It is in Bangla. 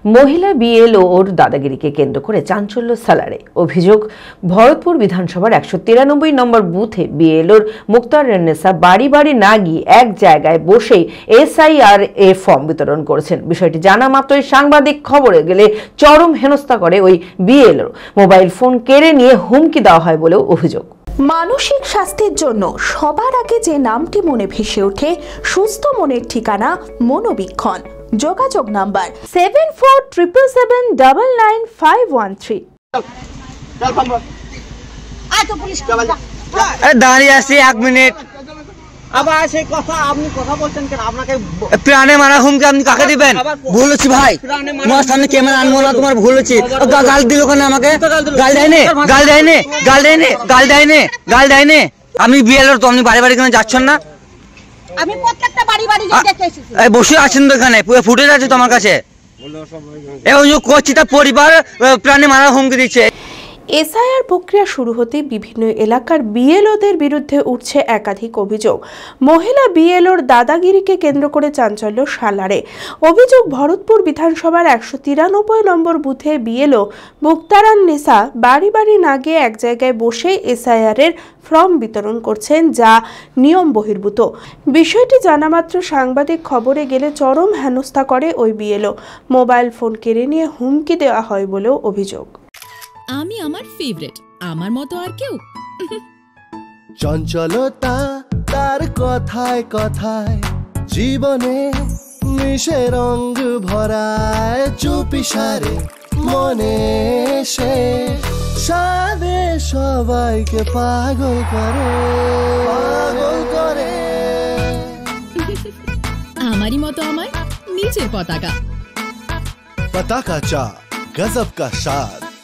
মহিলা বিএলও ওর দাদাগিরিকে কেন্দ্র করে চাঞ্চল্য সালারে। অভিযোগ, ভরতপুর বিধানসভার 193 নম্বর বুথে বিএলওর মুক্তারান্নেসা বাড়ি বাড়ি না গিয়ে এক জায়গায় বসেই এসআইআর এ ফর্ম বিতরণ করেছেন। বিষয়টি জানা মাত্রই সাংবাদিক খবরে গেলে চরম হেনস্থা করে ওই বিএলও। মোবাইল ফোন কেড়ে নিয়ে হুমকি দেওয়া হয় বলেও অভিযোগ। মানসিক স্বাস্থ্যের জন্য সবার আগে যে নামটি মনে ভেসে ওঠে, সুস্থ মনের ঠিকানা মনোবীক্ষণ। যোগাযোগ নাম্বার 7477799513। দাঁড়িয়ে আছি 1 মিনিট। আবার সেই কথা আপনি কথা বলছেন কেন? আপনাকে প্রাণে মারা হুমকি আপনি কাকে দিবেন? ভুল হচ্ছে ভাই, তোমার সামনে ক্যামেরা আনবো না, তোমার ভুল হচ্ছে। গাল দিল কেন আমাকে? গাল দেয়নি, গাল দেয়নি, গাল দেয়নি, গাল দেয়নি, গাল দেয়নি। আমি বিএলওর, তো আপনি বাড়ি বাড়ি কেন যাচ্ছেন না? আমি প্রত্যেকটা বাড়ি বাড়ি দেখে এসেছি। এই বসে আছেন তো এখানে, পুরো ফুটেজ আছে তো আমার কাছে। এই অভিযোগ করছি, তার পরিবার প্রাণে মারা হুমকি দিচ্ছে। এসআইআর প্রক্রিয়া শুরু হতে বিভিন্ন এলাকার বিএলওদের বিরুদ্ধে উঠছে একাধিক অভিযোগ। মহিলা বিএলওর দাদাগিরিকে কেন্দ্র করে চাঞ্চল্য সালারে। অভিযোগ, ভরতপুর বিধানসভার 193 নম্বর বুথে বিএলও মুক্তারান্নেসা বাড়ি বাড়ি না গিয়ে এক জায়গায় বসে এসআইআর এর ফর্ম বিতরণ করছেন, যা নিয়ম বহির্ভূত। বিষয়টি জানামাত্র সাংবাদিক খবরে গেলে চরম হেনস্থা করে ওই বিএলও। মোবাইল ফোন কেড়ে নিয়ে হুমকি দেওয়া হয় বলেও অভিযোগ। আমি আমার ফেভারিট, আমার মতো আর কেউ? চঞ্চলতা তার কথায় কথায় জীবনে মিশে রঙ ভরায়, চুপি সারে মনে সে সাদে সবাইকে পাগল করে, পাগল করে। আমারই মতো আমার নিচের পতাকা। पताका चा गजब का शाद।